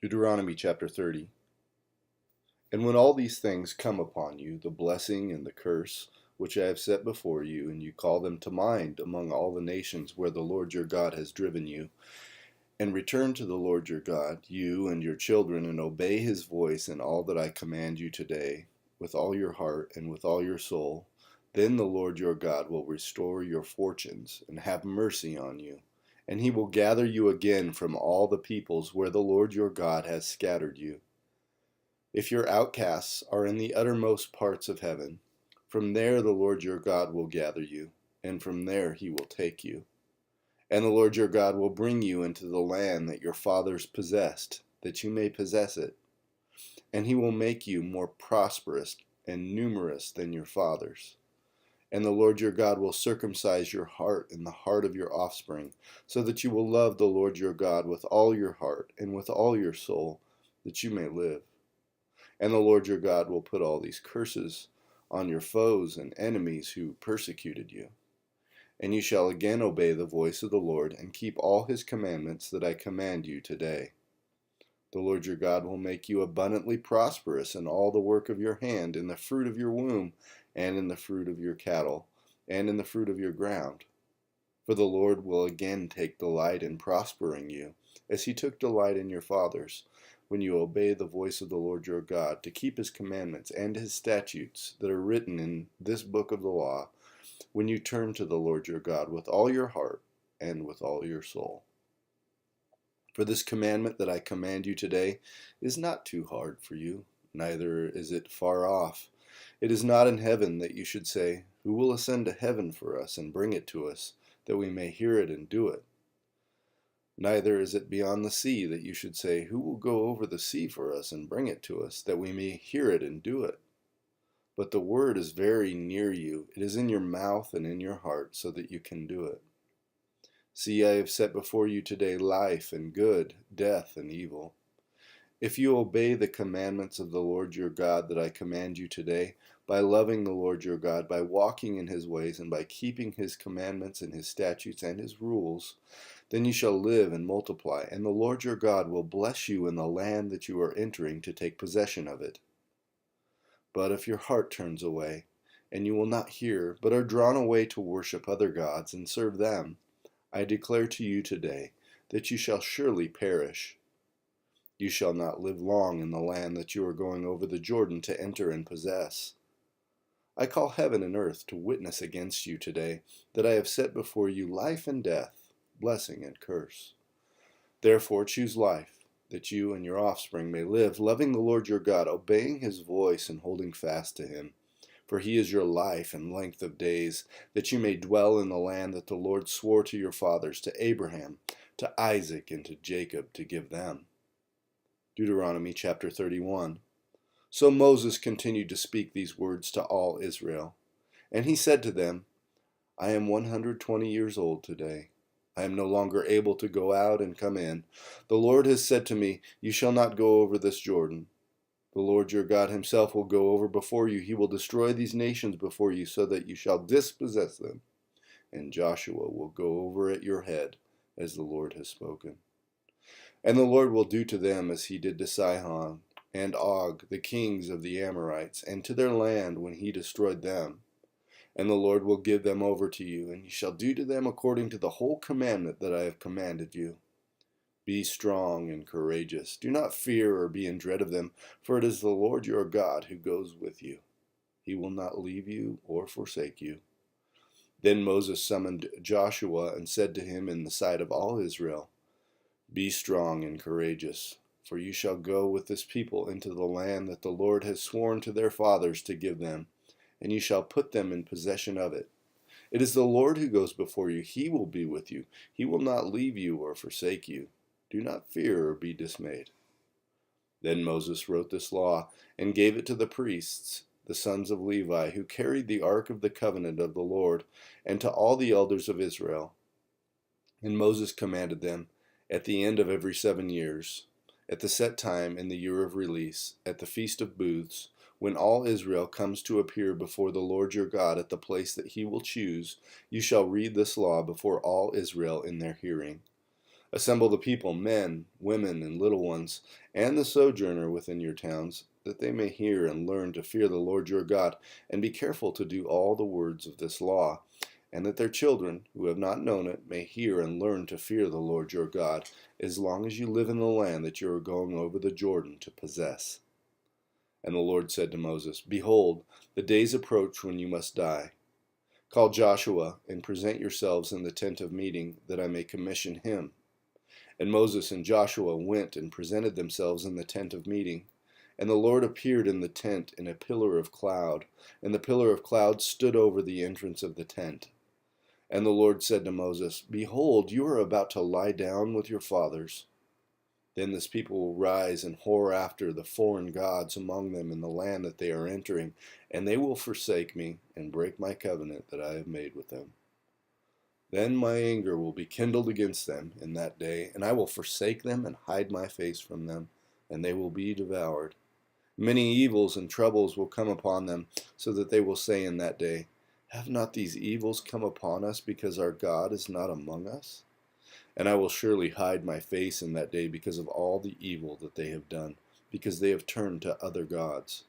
Deuteronomy chapter 30. And when all these things come upon you, the blessing and the curse, which I have set before you, and you call them to mind among all the nations where the Lord your God has driven you, and return to the Lord your God, you and your children, and obey his voice in all that I command you today, with all your heart and with all your soul, then the Lord your God will restore your fortunes and have mercy on you. And he will gather you again from all the peoples where the Lord your God has scattered you. If your outcasts are in the uttermost parts of heaven, from there the Lord your God will gather you, and from there he will take you. And the Lord your God will bring you into the land that your fathers possessed, that you may possess it. And he will make you more prosperous and numerous than your fathers. And the Lord your God will circumcise your heart and the heart of your offspring, so that you will love the Lord your God with all your heart and with all your soul, that you may live. And the Lord your God will put all these curses on your foes and enemies who persecuted you. And you shall again obey the voice of the Lord and keep all his commandments that I command you today. The Lord your God will make you abundantly prosperous in all the work of your hand, in the fruit of your womb, and in the fruit of your cattle, and in the fruit of your ground. For the Lord will again take delight in prospering you, as he took delight in your fathers, when you obey the voice of the Lord your God, to keep his commandments and his statutes that are written in this book of the law, when you turn to the Lord your God with all your heart and with all your soul. For this commandment that I command you today is not too hard for you, neither is it far off. It is not in heaven that you should say, who will ascend to heaven for us and bring it to us, that we may hear it and do it? Neither is it beyond the sea that you should say, who will go over the sea for us and bring it to us, that we may hear it and do it? But the word is very near you. It is in your mouth and in your heart, so that you can do it. See, I have set before you today life and good, death and evil. If you obey the commandments of the Lord your God that I command you today, by loving the Lord your God, by walking in his ways, and by keeping his commandments and his statutes and his rules, then you shall live and multiply, and the Lord your God will bless you in the land that you are entering to take possession of it. But if your heart turns away, and you will not hear, but are drawn away to worship other gods and serve them, I declare to you today that you shall surely perish. You shall not live long in the land that you are going over the Jordan to enter and possess. I call heaven and earth to witness against you today that I have set before you life and death, blessing and curse. Therefore choose life, that you and your offspring may live, loving the Lord your God, obeying his voice and holding fast to him. For he is your life and length of days, that you may dwell in the land that the Lord swore to your fathers, to Abraham, to Isaac, and to Jacob, to give them. Deuteronomy chapter 31. So Moses continued to speak these words to all Israel. And he said to them, I am 120 years old today. I am no longer able to go out and come in. The Lord has said to me, you shall not go over this Jordan. The Lord your God himself will go over before you. He will destroy these nations before you, so that you shall dispossess them. And Joshua will go over at your head, as the Lord has spoken. And the Lord will do to them as he did to Sihon and Og, the kings of the Amorites, and to their land when he destroyed them. And the Lord will give them over to you, and you shall do to them according to the whole commandment that I have commanded you. Be strong and courageous. Do not fear or be in dread of them, for it is the Lord your God who goes with you. He will not leave you or forsake you. Then Moses summoned Joshua and said to him in the sight of all Israel, Be strong and courageous, for you shall go with this people into the land that the Lord has sworn to their fathers to give them, and you shall put them in possession of it. It is the Lord who goes before you. He will be with you. He will not leave you or forsake you. Do not fear or be dismayed. Then Moses wrote this law and gave it to the priests, the sons of Levi, who carried the ark of the covenant of the Lord, and to all the elders of Israel. And Moses commanded them, at the end of every 7 years, at the set time in the year of release, at the feast of booths, when all Israel comes to appear before the Lord your God at the place that he will choose, you shall read this law before all Israel in their hearing. Assemble the people, men, women, and little ones, and the sojourner within your towns, that they may hear and learn to fear the Lord your God, and be careful to do all the words of this law, and that their children, who have not known it, may hear and learn to fear the Lord your God, as long as you live in the land that you are going over the Jordan to possess. And the Lord said to Moses, Behold, the days approach when you must die. Call Joshua, and present yourselves in the tent of meeting, that I may commission him. And Moses and Joshua went and presented themselves in the tent of meeting. And the Lord appeared in the tent in a pillar of cloud, and the pillar of cloud stood over the entrance of the tent. And the Lord said to Moses, Behold, you are about to lie down with your fathers. Then this people will rise and whore after the foreign gods among them in the land that they are entering, and they will forsake me and break my covenant that I have made with them. Then my anger will be kindled against them in that day, and I will forsake them and hide my face from them, and they will be devoured. Many evils and troubles will come upon them, so that they will say in that day, Have not these evils come upon us because our God is not among us? And I will surely hide my face in that day because of all the evil that they have done, because they have turned to other gods.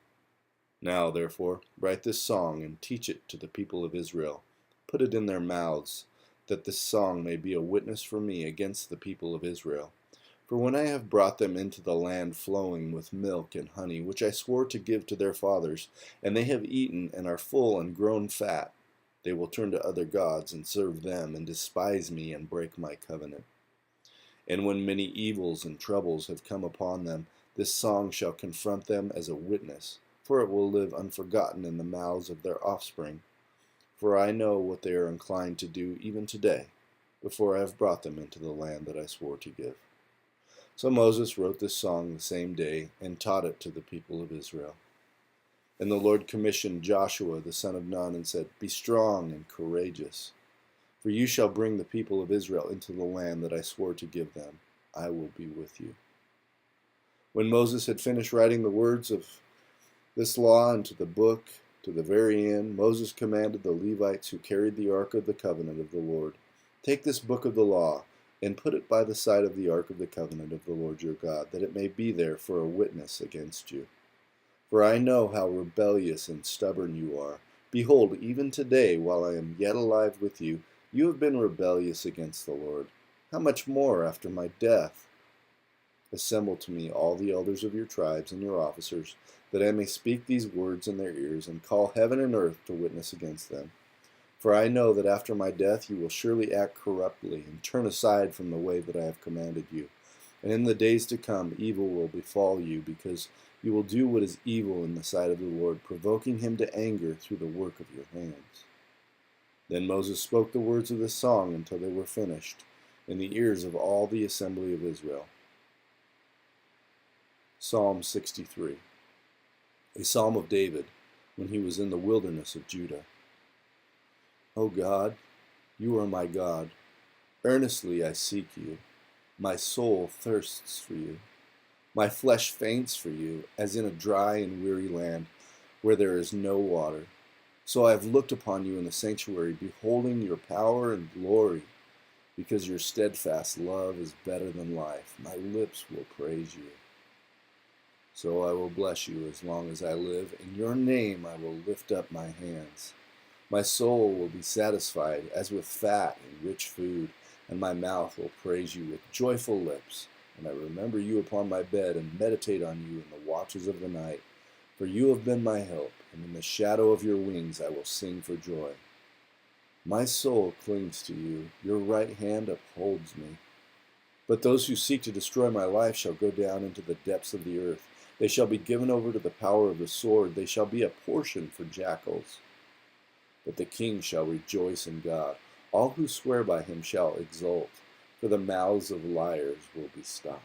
Now, therefore, write this song and teach it to the people of Israel. Put it in their mouths, that this song may be a witness for me against the people of Israel. For when I have brought them into the land flowing with milk and honey, which I swore to give to their fathers, and they have eaten and are full and grown fat, they will turn to other gods and serve them, and despise me and break my covenant. And when many evils and troubles have come upon them, this song shall confront them as a witness, for it will live unforgotten in the mouths of their offspring. For I know what they are inclined to do even today, before I have brought them into the land that I swore to give. So Moses wrote this song the same day, and taught it to the people of Israel. And the Lord commissioned Joshua the son of Nun, and said, Be strong and courageous, for you shall bring the people of Israel into the land that I swore to give them. I will be with you. When Moses had finished writing the words of this law into the book, to the very end, Moses commanded the Levites who carried the ark of the covenant of the Lord, Take this book of the law, and put it by the side of the ark of the covenant of the Lord your God, that it may be there for a witness against you. For I know how rebellious and stubborn you are. Behold, even today, while I am yet alive with you, you have been rebellious against the Lord. How much more after my death? Assemble to me all the elders of your tribes and your officers, that I may speak these words in their ears, and call heaven and earth to witness against them. For I know that after my death you will surely act corruptly, and turn aside from the way that I have commanded you. And in the days to come evil will befall you, because you will do what is evil in the sight of the Lord, provoking him to anger through the work of your hands. Then Moses spoke the words of this song until they were finished, in the ears of all the assembly of Israel. Psalm 63. A psalm of David, when he was in the wilderness of Judah. O God, you are my God. Earnestly I seek you. My soul thirsts for you. My flesh faints for you, as in a dry and weary land, where there is no water. So I have looked upon you in the sanctuary, beholding your power and glory. Because your steadfast love is better than life, my lips will praise you. So I will bless you as long as I live. In your name I will lift up my hands. My soul will be satisfied as with fat and rich food, and my mouth will praise you with joyful lips. And I remember you upon my bed, and meditate on you in the watches of the night. For you have been my help, and in the shadow of your wings I will sing for joy. My soul clings to you, your right hand upholds me. But those who seek to destroy my life shall go down into the depths of the earth. They shall be given over to the power of the sword. They shall be a portion for jackals. But the king shall rejoice in God. All who swear by him shall exult, for the mouths of liars will be stopped.